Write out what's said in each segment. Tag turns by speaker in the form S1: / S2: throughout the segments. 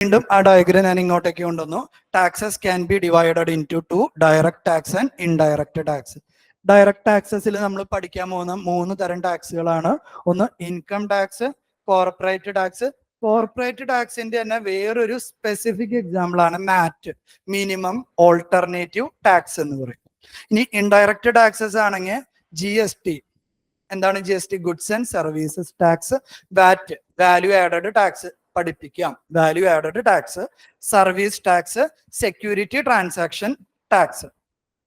S1: വീണ്ടും ആ ഡയഗ്രം ഞാൻ ഇങ്ങോട്ടേക്ക് കൊണ്ടുവന്നു. Taxes can be divided into direct tax and indirect tax. Direct ടാക്സസിൽ നമ്മൾ പഠിക്കാൻ പോകുന്ന 3 തരം ടാക്സുകളാണ്. ഒന്ന് income tax, corporate tax. Corporate ടാക്സിന്റെ തന്നെ വേറൊരു സ്പെസിഫിക് എക്സാമ്പിൾ ആണ് മാറ്റ്, മിനിമം ഓൾട്ടർനേറ്റീവ് ടാക്സ് എന്ന് പറയും. ഇനി ഇൻഡയറക്ട് ടാക്സസ് ആണെങ്കിൽ GST. എന്താണ് GST? Goods and services tax. VAT, value added tax പഠിപ്പിക്കാം. Value added tax, service tax, security transaction tax.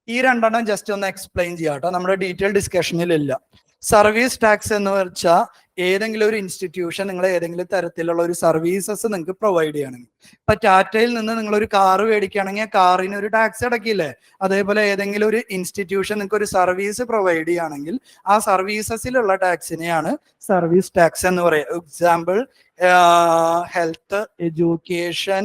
S1: ഈ രണ്ടെണ്ണം ജസ്റ്റ് ഒന്ന് എക്സ്പ്ലെയിൻ ചെയ്യാം കേട്ടോ, നമ്മുടെ ഡീറ്റെയിൽ ഡിസ്കഷനിലില്ല. സർവീസ് ടാക്സ് എന്ന് വെച്ചാൽ ഏതെങ്കിലും ഒരു ഇൻസ്റ്റിറ്റ്യൂഷൻ നിങ്ങൾ ഏതെങ്കിലും തരത്തിലുള്ള ഒരു സർവീസസ് നിങ്ങൾക്ക് പ്രൊവൈഡ് ചെയ്യണമെങ്കിൽ, ഇപ്പൊ ടാറ്റയിൽ നിന്ന് നിങ്ങൾ ഒരു കാറ് മേടിക്കുകയാണെങ്കിൽ കാറിന് ഒരു ടാക്സ് അടക്കില്ലേ, അതേപോലെ ഏതെങ്കിലും ഒരു ഇൻസ്റ്റിറ്റ്യൂഷൻ നിങ്ങൾക്ക് ഒരു സർവീസ് പ്രൊവൈഡ് ചെയ്യുകയാണെങ്കിൽ ആ സർവീസസിലുള്ള ടാക്സിനെയാണ് സർവീസ് ടാക്സ് എന്ന് പറയുക. എക്സാമ്പിൾ ഹെൽത്ത്, എഡ്യൂക്കേഷൻ,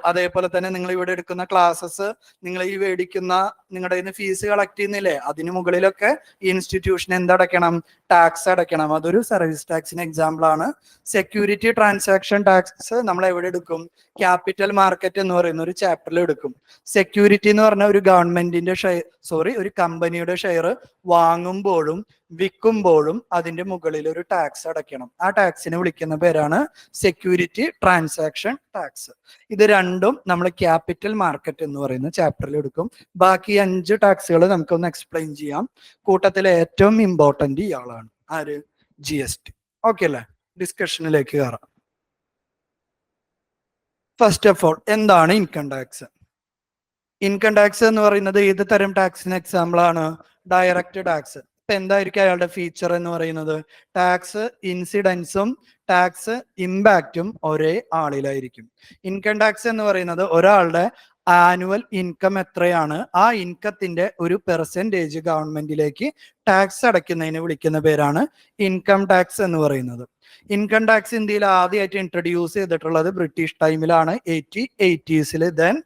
S1: അതേപോലെ തന്നെ നിങ്ങൾ ഇവിടെ എടുക്കുന്ന ക്ലാസ്സസ്, നിങ്ങൾ ഈ മേടിക്കുന്ന നിങ്ങളുടെ കയ്യിൽ നിന്ന് ഫീസ് കളക്ട് ചെയ്യുന്നില്ലേ, അതിന് മുകളിലൊക്കെ ഈ ഇൻസ്റ്റിറ്റ്യൂഷൻ എന്തടയ്ക്കണം? ടാക്സ് അടയ്ക്കണം. അതൊരു സർവീസ് ടാക്സിന് എക്സാമ്പിൾ ആണ്. സെക്യൂരിറ്റി ട്രാൻസാക്ഷൻ ടാക്സ് നമ്മൾ എവിടെ എടുക്കും? ക്യാപിറ്റൽ മാർക്കറ്റ് എന്ന് പറയുന്ന ഒരു ചാപ്റ്ററിൽ എടുക്കും. സെക്യൂരിറ്റി എന്ന് പറഞ്ഞാൽ ഒരു ഗവൺമെന്റിന്റെ ഒരു കമ്പനിയുടെ ഷെയർ വാങ്ങുമ്പോഴും വിൽക്കുമ്പോഴും അതിന്റെ മുകളിൽ ഒരു ടാക്സ് അടയ്ക്കണം. ആ ടാക്സിനെ വിളിക്കുന്ന പേരാണ് സെക്യൂരിറ്റി ട്രാൻസാക്ഷൻ ടാക്സ്. ഇത് രണ്ടും നമ്മൾ ക്യാപിറ്റൽ മാർക്കറ്റ് എന്ന് പറയുന്ന ചാപ്റ്ററിൽ എടുക്കും. ബാക്കി 5 ടാക്സുകൾ നമുക്കൊന്ന് എക്സ്പ്ലെയിൻ ചെയ്യാം. കൂട്ടത്തിലെ ഏറ്റവും ഇമ്പോർട്ടന്റ് ഇയാളാണ് ആര്? GST. ഓക്കെ അല്ലേ? ഡിസ്കഷനിലേക്ക് കയറാം. ഫസ്റ്റ് ഓഫ് ഓൾ, എന്താണ് ഇൻകം ടാക്സ്? ഇൻകം ടാക്സ് എന്ന് പറയുന്നത് ഏത് തരം ടാക്സിന് എക്സാമ്പിൾ ആണ്? Direct tax. ഇപ്പൊ എന്തായിരിക്കും അയാളുടെ ഫീച്ചർ എന്ന് പറയുന്നത്? ടാക്സ് ഇൻസിഡൻസും ടാക്സ് ഇമ്പാക്റ്റും ഒരേ ആളിലായിരിക്കും. ഇൻകം ടാക്സ് എന്ന് പറയുന്നത് ഒരാളുടെ ആനുവൽ ഇൻകം എത്രയാണ്, ആ ഇൻകത്തിന്റെ ഒരു പെർസെൻറ്റേജ് ഗവൺമെന്റിലേക്ക് ടാക്സ് അടയ്ക്കുന്നതിന് വിളിക്കുന്ന പേരാണ് ഇൻകം ടാക്സ് എന്ന് പറയുന്നത്. ഇൻകം ടാക്സ് ഇന്ത്യയിൽ ആദ്യമായിട്ട് ഇൻട്രൊഡ്യൂസ് ചെയ്തിട്ടുള്ളത് ബ്രിട്ടീഷ് ടൈമിലാണ്, 1880s. ദെൻ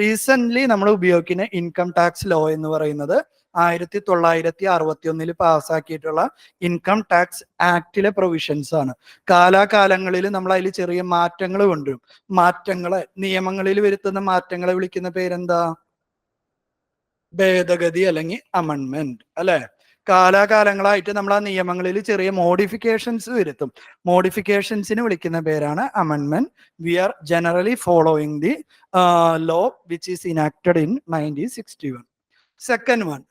S1: റീസെന്റ് നമ്മൾ ഉപയോഗിക്കുന്ന ഇൻകം ടാക്സ് ലോ എന്ന് പറയുന്നത് 1961 പാസ്സാക്കിയിട്ടുള്ള ഇൻകം ടാക്സ് ആക്ടിലെ പ്രൊവിഷൻസ് ആണ്. കാലാകാലങ്ങളിൽ നമ്മൾ അതിൽ ചെറിയ മാറ്റങ്ങൾ കൊണ്ടുവരും. നിയമങ്ങളിൽ വരുത്തുന്ന മാറ്റങ്ങളെ വിളിക്കുന്ന പേരെന്താ? ഭേദഗതി അല്ലെങ്കിൽ അമെൻമെന്റ് അല്ലെ? കാലാകാലങ്ങളായിട്ട് നമ്മൾ ആ നിയമങ്ങളിൽ ചെറിയ മോഡിഫിക്കേഷൻസ് വരുത്തും. മോഡിഫിക്കേഷൻസിന് വിളിക്കുന്ന പേരാണ് അമെൻമെന്റ്. We are generally following the law which is enacted in 1961. Second one,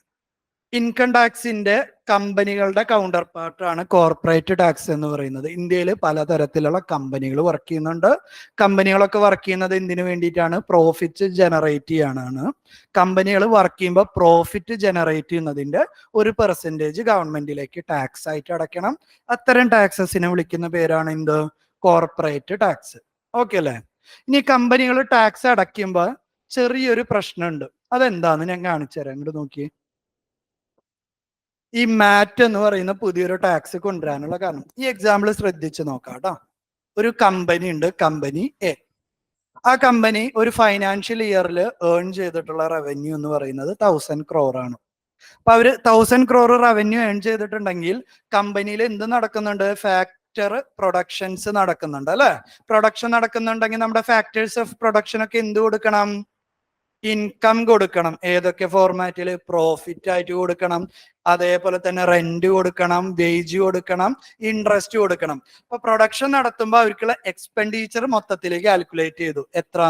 S1: income ടാക്സിന്റെ കമ്പനികളുടെ കൗണ്ടർ പാർട്ടാണ് കോർപ്പറേറ്റ് ടാക്സ് എന്ന് പറയുന്നത്. ഇന്ത്യയിൽ പലതരത്തിലുള്ള കമ്പനികൾ വർക്ക് ചെയ്യുന്നുണ്ട്. കമ്പനികളൊക്കെ വർക്ക് ചെയ്യുന്നത് എന്തിനു വേണ്ടിയിട്ടാണ്? പ്രോഫിറ്റ് ജനറേറ്റ് ചെയ്യാനാണ്. കമ്പനികൾ വർക്ക് ചെയ്യുമ്പോൾ പ്രോഫിറ്റ് ജനറേറ്റ് ചെയ്യുന്നതിന്റെ ഒരു പെർസെൻറ്റേജ് ഗവൺമെന്റിലേക്ക് ടാക്സ് ആയിട്ട് അടയ്ക്കണം. അത്തരം ടാക്സസിനെ വിളിക്കുന്ന പേരാണ് എന്ത്? Corporate tax. ഓക്കെ അല്ലേ? ഇനി കമ്പനികൾ ടാക്സ് അടയ്ക്കുമ്പോൾ ചെറിയൊരു പ്രശ്നമുണ്ട്. അതെന്താന്ന് ഞാൻ കാണിച്ചു തരാം. ഇങ്ങോട്ട് നോക്കിയേ. ഈ മാറ്റ് എന്ന് പറയുന്ന പുതിയൊരു ടാക്സ് കൊണ്ടുവരാനുള്ള കാരണം, ഈ എക്സാമ്പിൾ ശ്രദ്ധിച്ച് നോക്കാം കേട്ടോ. ഒരു കമ്പനി ഉണ്ട്, കമ്പനി എ. ആ കമ്പനി ഒരു ഫൈനാൻഷ്യൽ ഇയറിൽ ഏൺ ചെയ്തിട്ടുള്ള റവന്യൂ എന്ന് പറയുന്നത് 1000 crore ആണ്. അപ്പൊ അവര് 1000 crore റവന്യൂ ഏൺ ചെയ്തിട്ടുണ്ടെങ്കിൽ കമ്പനിയിൽ എന്ത് നടക്കുന്നുണ്ട്? ഫാക്ടർ പ്രൊഡക്ഷൻസ് നടക്കുന്നുണ്ട് അല്ലെ? പ്രൊഡക്ഷൻ നടക്കുന്നുണ്ടെങ്കിൽ നമ്മുടെ ഫാക്ടേഴ്സ് ഓഫ് പ്രൊഡക്ഷൻ ഒക്കെ എന്ത് കൊടുക്കണം? ഇൻകം കൊടുക്കണം. ഏതൊക്കെ ഫോർമാറ്റിൽ? പ്രോഫിറ്റ് ആയിട്ട് കൊടുക്കണം, അതേപോലെ തന്നെ റെന്റ് കൊടുക്കണം, വേജ് കൊടുക്കണം, ഇൻട്രസ്റ്റ് കൊടുക്കണം. അപ്പൊ പ്രൊഡക്ഷൻ നടത്തുമ്പോൾ അവർക്കുള്ള എക്സ്പെൻഡിച്ചർ മൊത്തത്തിലേക്ക് കാൽക്കുലേറ്റ് ചെയ്തു. എത്ര?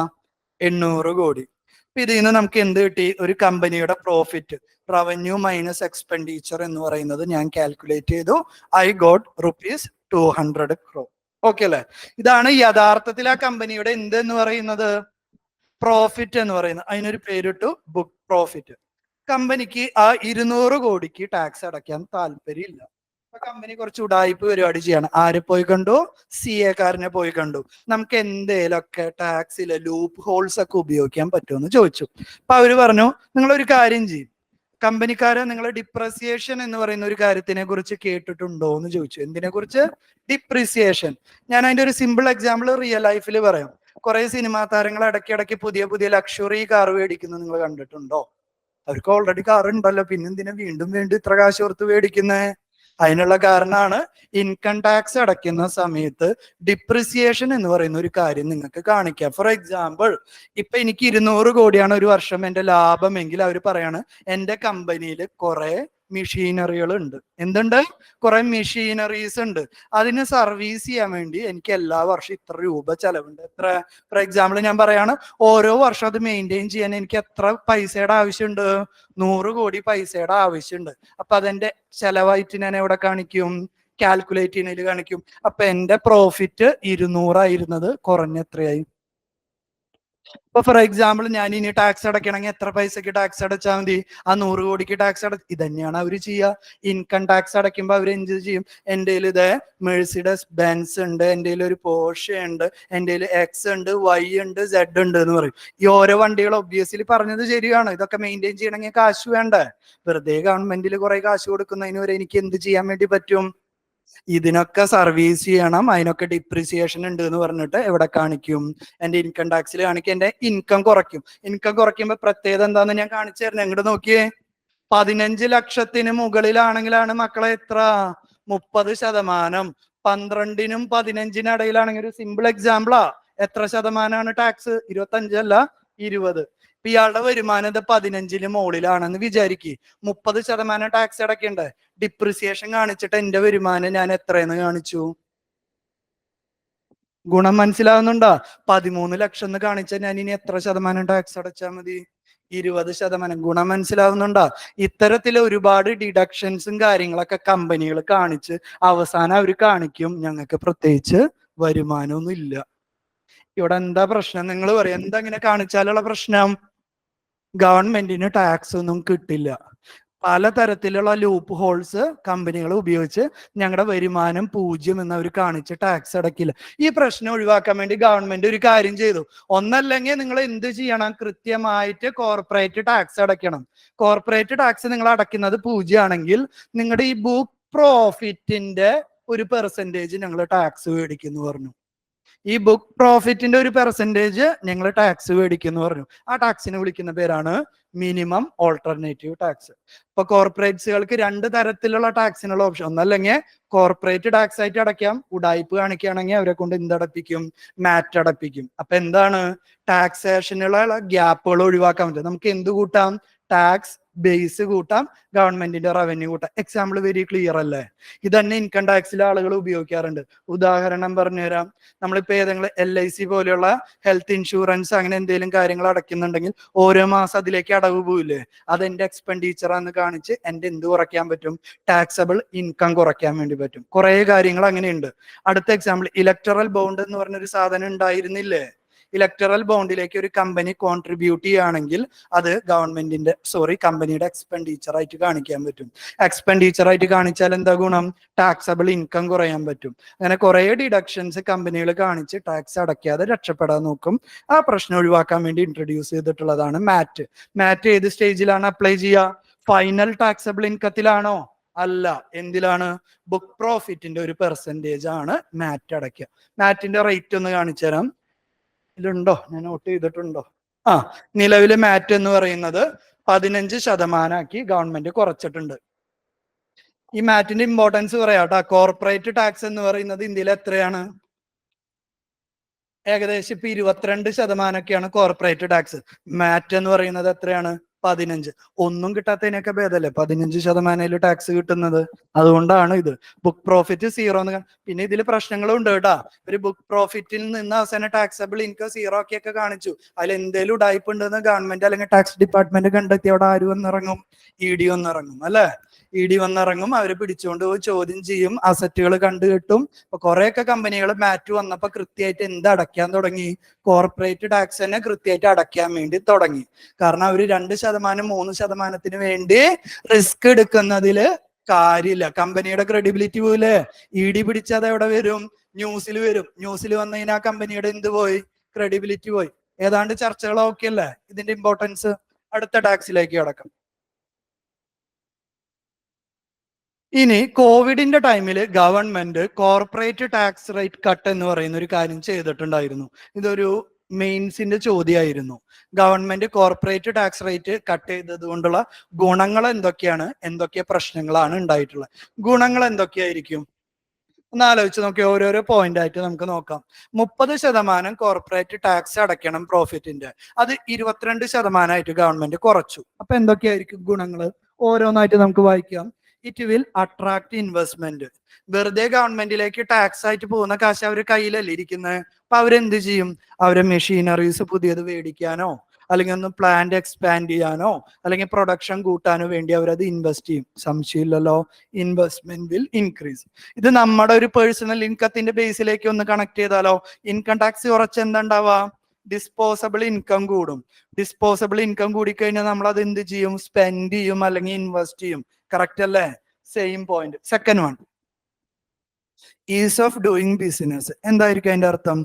S1: 800 കോടി. അപ്പൊ ഇതിൽ നിന്ന് നമുക്ക് എന്ത് കിട്ടി? ഒരു കമ്പനിയുടെ പ്രോഫിറ്റ്, റവന്യൂ മൈനസ് എക്സ്പെൻഡിച്ചർ എന്ന് പറയുന്നത് ഞാൻ കാൽക്കുലേറ്റ് ചെയ്തു. I got ₹200 crore. ഓക്കെ അല്ലെ? ഇതാണ് യഥാർത്ഥത്തിൽ ആ കമ്പനിയുടെ എന്ത് എന്ന് പറയുന്നത്? പ്രോഫിറ്റ് എന്ന് പറയുന്നത്. അതിനൊരു പേരിട്ടു ബുക്ക് പ്രോഫിറ്റ്. കമ്പനിക്ക് ആ 200 കോടിക്ക് ടാക്സ് അടയ്ക്കാൻ താല്പര്യമില്ല. അപ്പൊ കമ്പനി കുറച്ച് ഉടായ്പ പരിപാടി ചെയ്യാണ്. ആരെ പോയി കണ്ടു? CA കാരനെ പോയി കണ്ടു. നമുക്ക് എന്തേലൊക്കെ ടാക്സിലെ ലൂപ്പ് ഹോൾസ് ഒക്കെ ഉപയോഗിക്കാൻ പറ്റുമെന്ന് ചോദിച്ചു. അപ്പൊ അവര് പറഞ്ഞു, നിങ്ങളൊരു കാര്യം ചെയ്യും, കമ്പനിക്കാരെ, നിങ്ങൾ ഡിപ്രിസിയേഷൻ എന്ന് പറയുന്ന ഒരു കാര്യത്തിനെ കുറിച്ച് കേട്ടിട്ടുണ്ടോ എന്ന് ചോദിച്ചു. എന്തിനെ കുറിച്ച്? ഡിപ്രിസിയേഷൻ. ഞാൻ അതിന്റെ ഒരു സിമ്പിൾ എക്സാമ്പിൾ റിയൽ ലൈഫിൽ പറയാം. കുറെ സിനിമാ താരങ്ങൾ ഇടയ്ക്കിടയ്ക്ക് പുതിയ പുതിയ ലക്ഷറി കാർ മേടിക്കുന്നത് നിങ്ങൾ കണ്ടിട്ടുണ്ടോ? അവർക്ക് ഓൾറെഡി കാർ ഉണ്ടല്ലോ, പിന്നെ എന്തിനാ വീണ്ടും വീണ്ടും ഇത്ര കാശ് ഓർത്ത് മേടിക്കുന്നേ? അതിനുള്ള കാരണമാണ് ഇൻകം ടാക്സ് അടയ്ക്കുന്ന സമയത്ത് ഡിപ്രിസിയേഷൻ എന്ന് പറയുന്ന ഒരു കാര്യം നിങ്ങൾക്ക് കാണിക്കാം. ഫോർ എക്സാമ്പിൾ, ഇപ്പൊ എനിക്ക് 200 കോടിയാണ് ഒരു വർഷം എന്റെ ലാഭമെങ്കിൽ അവർ പറയാണ് എന്റെ കമ്പനിയിൽ കുറെ മെഷീനറികൾ ഉണ്ട്. എന്തുണ്ട്? കുറെ മെഷീനറീസ് ഉണ്ട്. അതിന് സർവീസ് ചെയ്യാൻ വേണ്ടി എനിക്ക് എല്ലാ വർഷവും ഇത്ര രൂപ ചെലവുണ്ട്. എത്ര? ഫോർ എക്സാമ്പിൾ ഞാൻ പറയാണ്, ഓരോ വർഷം അത് മെയിൻറ്റെയിൻ ചെയ്യാൻ എനിക്ക് എത്ര പൈസയുടെ ആവശ്യമുണ്ട്? 100 കോടി പൈസയുടെ ആവശ്യമുണ്ട്. അപ്പൊ അതെന്റെ ചെലവായിട്ട് ഞാൻ എവിടെ കാണിക്കും? കാൽക്കുലേറ്റ് ചെയ്യുന്നതിൽ കാണിക്കും. അപ്പൊ എന്റെ പ്രോഫിറ്റ് 200 ആയിരുന്നത് കുറഞ്ഞ എത്രയായി? ഇപ്പൊ ഫോർ എക്സാമ്പിൾ ഞാൻ ഇനി ടാക്സ് അടയ്ക്കണമെങ്കിൽ എത്ര പൈസക്ക് ടാക്സ് അടച്ചാൽ മതി? ആ 100 കോടിക്ക് ടാക്സ് ഇത് തന്നെയാണ് അവർ ചെയ്യുക. ഇൻകം ടാക്സ് അടയ്ക്കുമ്പോൾ അവർ എന്ത് ചെയ്യും? എൻ്റെ ഇത് മെഴ്സിഡസ് ബെൻസ് ഉണ്ട്, എൻ്റെ ഒരു പോർഷെ ഉണ്ട്, എൻ്റെ എക്സ് ഉണ്ട്, വൈ ഉണ്ട്, സെഡ് ഉണ്ട് എന്ന് പറയും. ഈ ഓരോ വണ്ടികൾ ഒബ്വിയസ്ലി പറഞ്ഞത് ശരിയാണ്. ഇതൊക്കെ മെയിൻറ്റെയിൻ ചെയ്യണമെങ്കിൽ കാശ് വേണ്ടേ? വെറുതെ ഗവൺമെന്റിൽ കുറെ കാശ് കൊടുക്കുന്നതിന് വരെ എനിക്ക് എന്ത് ചെയ്യാൻ വേണ്ടി പറ്റും? ഇതിനൊക്കെ സർവീസ് ചെയ്യണം, അതിനൊക്കെ ഡിപ്രിസിയേഷൻ ഉണ്ട് എന്ന് പറഞ്ഞിട്ട് എവിടെ കാണിക്കും? എന്റെ ഇൻകം ടാക്സിൽ കാണിക്കും. എന്റെ ഇൻകം കുറയ്ക്കും. ഇൻകം കുറയ്ക്കുമ്പോ പ്രത്യേകത എന്താന്ന് ഞാൻ കാണിച്ചു തരണം. എങ്ങോട്ട് നോക്കിയേ, 15 ലക്ഷത്തിന് മുകളിലാണെങ്കിലാണ് മക്കളെ എത്ര? 30%. 12നും 15നും ഇടയിലാണെങ്കിൽ ഒരു സിമ്പിൾ എക്സാമ്പിളാ. എത്ര ശതമാനമാണ് ടാക്സ്? 25 അല്ല, 20. ഇപ്പൊ ഇയാളുടെ വരുമാനം ഇത് 15ന് മുകളിലാണെന്ന് വിചാരിക്കുക. 30% ടാക്സ് അടയ്ക്കണ്ടേ? ഡിപ്രിസിയേഷൻ കാണിച്ചിട്ട് എന്റെ വരുമാനം ഞാൻ എത്രയെന്ന് കാണിച്ചു? ഗുണം മനസ്സിലാവുന്നുണ്ടോ? 13 ലക്ഷം എന്ന് കാണിച്ചാൽ ഞാൻ ഇനി എത്ര ശതമാനം ടാക്സ് അടച്ചാൽ മതി? 20%. ഗുണം മനസ്സിലാവുന്നുണ്ടോ? ഇത്തരത്തില് ഒരുപാട് ഡിഡക്ഷൻസും കാര്യങ്ങളൊക്കെ കമ്പനികൾ കാണിച്ച് അവസാനം അവർ കാണിക്കും ഞങ്ങൾക്ക് പ്രത്യേകിച്ച് വരുമാനമൊന്നും ഇല്ല. ഇവിടെ എന്താ പ്രശ്നം? നിങ്ങൾ പറയും, എന്താ ഇങ്ങനെ കാണിച്ചാലുള്ള പ്രശ്നം? ഗവൺമെന്റിന് ടാക്സ് ഒന്നും കിട്ടില്ല. പലതരത്തിലുള്ള ലൂപ്പ് ഹോൾസ് കമ്പനികൾ ഉപയോഗിച്ച് ഞങ്ങളുടെ വരുമാനം 0 എന്ന് അവർ കാണിച്ച് ടാക്സ് അടക്കില്ല. ഈ പ്രശ്നം ഒഴിവാക്കാൻ വേണ്ടി ഗവൺമെന്റ് ഒരു കാര്യം ചെയ്തു. ഒന്നല്ലെങ്കിൽ നിങ്ങൾ എന്ത് ചെയ്യണം? കൃത്യമായിട്ട് കോർപ്പറേറ്റ് ടാക്സ് അടയ്ക്കണം. കോർപ്പറേറ്റ് ടാക്സ് നിങ്ങൾ അടയ്ക്കുന്നത് 0 ആണെങ്കിൽ നിങ്ങളുടെ ഈ ബുക്ക് പ്രോഫിറ്റിന്റെ ഒരു പെർസെന്റേജ് ഞങ്ങൾ ടാക്സ് മേടിക്കുന്നു പറഞ്ഞു. ഈ ബുക്ക് പ്രോഫിറ്റിന്റെ ഒരു പെർസെന്റേജ് ഞങ്ങൾ ടാക്സ് മേടിക്കുന്നു പറഞ്ഞു. ആ ടാക്സിനെ വിളിക്കുന്ന പേരാണ് മിനിമം ഓൾട്ടർനേറ്റീവ് ടാക്സ്. ഇപ്പൊ കോർപ്പറേറ്റ്സുകൾക്ക് 2 തരത്തിലുള്ള ടാക്സിനുള്ള ഓപ്ഷൻ. ഒന്നല്ലെങ്കിൽ കോർപ്പറേറ്റ് ടാക്സ് ആയിട്ട് അടയ്ക്കാം. ഉടായ്പ് കാണിക്കുകയാണെങ്കിൽ അവരെ കൊണ്ട് എന്തടപ്പിക്കും? മാറ്റ് അടപ്പിക്കും. അപ്പൊ എന്താണ്? ടാക്സേഷനുള്ള ഗ്യാപ്പുകൾ ഒഴിവാക്കാൻ പറ്റും. നമുക്ക് എന്ത് കൂട്ടാം? ടാക്സ് ബേസ് കൂട്ടാം, ഗവൺമെന്റിന്റെ റവന്യൂ കൂട്ടാം. എക്സാമ്പിൾ വെരി ക്ലിയർ അല്ലേ? ഇത് തന്നെ ഇൻകം ടാക്സിലെ ആളുകൾ ഉപയോഗിക്കാറുണ്ട്. ഉദാഹരണം പറഞ്ഞുതരാം. നമ്മളിപ്പോ ഏതെങ്കിലും LIC പോലെയുള്ള ഹെൽത്ത് ഇൻഷുറൻസ് അങ്ങനെ എന്തെങ്കിലും കാര്യങ്ങൾ അടയ്ക്കുന്നുണ്ടെങ്കിൽ ഓരോ മാസം അതിലേക്ക് അടവ് പോയില്ലേ? അതെന്റെ എക്സ്പെൻഡിച്ചറാന്ന് കാണിച്ച് എന്റെ എന്ത് കുറയ്ക്കാൻ പറ്റും? ടാക്സബിൾ ഇൻകം കുറയ്ക്കാൻ വേണ്ടി പറ്റും. കുറെ കാര്യങ്ങൾ അങ്ങനെയുണ്ട്. അടുത്ത എക്സാമ്പിൾ, ഇലക്ടറൽ ബോണ്ട് എന്ന് പറഞ്ഞൊരു സാധനം ഉണ്ടായിരുന്നില്ലേ? ഇലക്ടറൽ ബോണ്ടിലേക്ക് ഒരു കമ്പനി കോൺട്രിബ്യൂട്ട് ചെയ്യുകയാണെങ്കിൽ അത് കമ്പനിയുടെ എക്സ്പെൻഡിച്ചർ ആയിട്ട് കാണിക്കാൻ പറ്റും. എക്സ്പെൻഡിച്ചർ ആയിട്ട് കാണിച്ചാൽ എന്താ ഗുണം? ടാക്സബിൾ ഇൻകം കുറയാൻ പറ്റും. അങ്ങനെ കുറെ ഡിഡക്ഷൻസ് കമ്പനികൾ കാണിച്ച് ടാക്സ് അടയ്ക്കാതെ രക്ഷപ്പെടാൻ നോക്കും. ആ പ്രശ്നം ഒഴിവാക്കാൻ വേണ്ടി ഇൻട്രൊഡ്യൂസ് ചെയ്തിട്ടുള്ളതാണ് മാറ്റ്. മാറ്റ് ഏത് സ്റ്റേജിലാണ് അപ്ലൈ ചെയ്യുക? ഫൈനൽ ടാക്സബിൾ ഇൻകത്തിലാണോ? അല്ല. എന്തിലാണ്? ബുക്ക് പ്രോഫിറ്റിന്റെ ഒരു പെർസെന്റേജ് ആണ് മാറ്റ് അടയ്ക്കുക. മാറ്റിന്റെ റേറ്റ് ഒന്ന് കാണിച്ചു തരാം. ഇതിലുണ്ടോ? ഞാൻ നോട്ട് ചെയ്തിട്ടുണ്ടോ? നിലവിലെ മാറ്റ് എന്ന് പറയുന്നത് 15% ഗവൺമെന്റ് കുറച്ചിട്ടുണ്ട്. ഈ മാറ്റിന്റെ ഇമ്പോർട്ടൻസ് പറയാട്ടോ. കോർപ്പറേറ്റ് ടാക്സ് എന്ന് പറയുന്നത് ഇന്ത്യയിൽ എത്രയാണ്? ഏകദേശം ഇപ്പൊ 22% കോർപ്പറേറ്റ് ടാക്സ്. മാറ്റ് എന്ന് പറയുന്നത് എത്രയാണ്? 15. ഒന്നും കിട്ടാത്തതിനൊക്കെ ഭേദമല്ലേ 15% ടാക്സ് കിട്ടുന്നത്? അതുകൊണ്ടാണ് ഇത്. ബുക്ക് പ്രോഫിറ്റ് 0 എന്ന്. പിന്നെ ഇതിൽ പ്രശ്നങ്ങളും ഉണ്ട് കേട്ടാ. ഒരു ബുക്ക് പ്രോഫിറ്റിൽ നിന്ന് അവസാനം ടാക്സബിൾ ഇൻകം 0 ആക്കിയൊക്കെ കാണിച്ചു. അതിൽ എന്തെങ്കിലും ഉടായ്പ ഉണ്ടെന്ന് ഗവൺമെന്റ് അല്ലെങ്കിൽ ടാക്സ് ഡിപ്പാർട്ട്മെന്റ് കണ്ടെത്തി അവിടെ ആര് വന്നിറങ്ങും? ED വന്നിറങ്ങും അല്ലെ? ED വന്നിറങ്ങും. അവര് പിടിച്ചുകൊണ്ട് പോയി ചോദ്യം ചെയ്യും. അസറ്റുകൾ കണ്ടുകിട്ടും. അപ്പൊ കുറെയൊക്കെ കമ്പനികൾ മാറ്റ് വന്നപ്പോ കൃത്യമായിട്ട് എന്ത് അടയ്ക്കാൻ തുടങ്ങി? കോർപ്പറേറ്റ് ടാക്സ് തന്നെ കൃത്യമായിട്ട് അടയ്ക്കാൻ വേണ്ടി തുടങ്ങി. കാരണം അവര് 2%, 3%-ന് വേണ്ടി റിസ്ക് എടുക്കുന്നതില് കാര്യമില്ല. കമ്പനിയുടെ ക്രെഡിബിലിറ്റി പോലെ ED പിടിച്ചത് എവിടെ വരും? ന്യൂസിൽ വരും. ന്യൂസിൽ വന്നു കഴിഞ്ഞാൽ കമ്പനിയുടെ എന്ത് പോയി? ക്രെഡിബിലിറ്റി പോയി. ഏതാണ്ട് ചർച്ചകൾ ഓക്കെ അല്ലേ? ഇതിന്റെ ഇമ്പോർട്ടൻസ്. അടുത്ത ടാക്സിലേക്ക് കടക്കാം. ഇനി കോവിഡിന്റെ ടൈമിൽ government corporate tax rate cut എന്ന് പറയുന്ന ഒരു കാര്യം ചെയ്തിട്ടുണ്ടായിരുന്നു. ഇതൊരു മെയിൻസിന്റെ ചോദ്യമായിരുന്നു. Government corporate tax rate cut ചെയ്തത് കൊണ്ടുള്ള ഗുണങ്ങൾ എന്തൊക്കെയാണ്, എന്തൊക്കെ പ്രശ്നങ്ങളാണ് ഉണ്ടായിട്ടുള്ളത്? ഗുണങ്ങൾ എന്തൊക്കെയായിരിക്കും ഒന്ന് ആലോചിച്ച് നോക്കി. ഓരോരോ പോയിന്റ് ആയിട്ട് നമുക്ക് നോക്കാം. 30% കോർപ്പറേറ്റ് ടാക്സ് അടയ്ക്കണം പ്രോഫിറ്റിന്റെ, അത് 22% ഗവൺമെന്റ് കുറച്ചു. അപ്പൊ എന്തൊക്കെയായിരിക്കും ഗുണങ്ങൾ? ഓരോന്നായിട്ട് നമുക്ക് വായിക്കാം. It will attract investment. വെറുതെ ഗവൺമെന്റിലേക്ക് ടാക്സ് ആയിട്ട് പോകുന്ന കാശ് അവർ കയ്യിലല്ലേ ഇരിക്കുന്നത്. അപ്പൊ അവരെന്ത് ചെയ്യും? അവരെ മെഷീനറീസ് പുതിയത് മേടിക്കാനോ അല്ലെങ്കിൽ ഒന്ന് പ്ലാന്റ് എക്സ്പാൻഡ് ചെയ്യാനോ അല്ലെങ്കിൽ പ്രൊഡക്ഷൻ കൂട്ടാനോ വേണ്ടി അവരത് ഇൻവെസ്റ്റ് ചെയ്യും. സംശയമില്ലല്ലോ, ഇൻവെസ്റ്റ്മെന്റ് വിൽ ഇൻക്രീസ്. ഇത് നമ്മുടെ ഒരു പേഴ്സണൽ ഇൻകത്തിന്റെ ബേസിലേക്ക് ഒന്ന് കണക്ട് ചെയ്താലോ? ഇൻകം ടാക്സ് കുറച്ച് എന്താ ഉണ്ടാവുക? ഡിസ്പോസബിൾ ഇൻകം കൂടും. ഡിസ്പോസബിൾ ഇൻകം കൂടിക്കഴിഞ്ഞാൽ നമ്മൾ അത് എന്ത് ചെയ്യും? സ്പെൻഡ് ചെയ്യും അല്ലെങ്കിൽ ഇൻവെസ്റ്റ് ചെയ്യും. കറക്റ്റ് അല്ലേ? Same point. Second one, is of doing business. എന്തായിരിക്കും അതിന്റെ അർത്ഥം?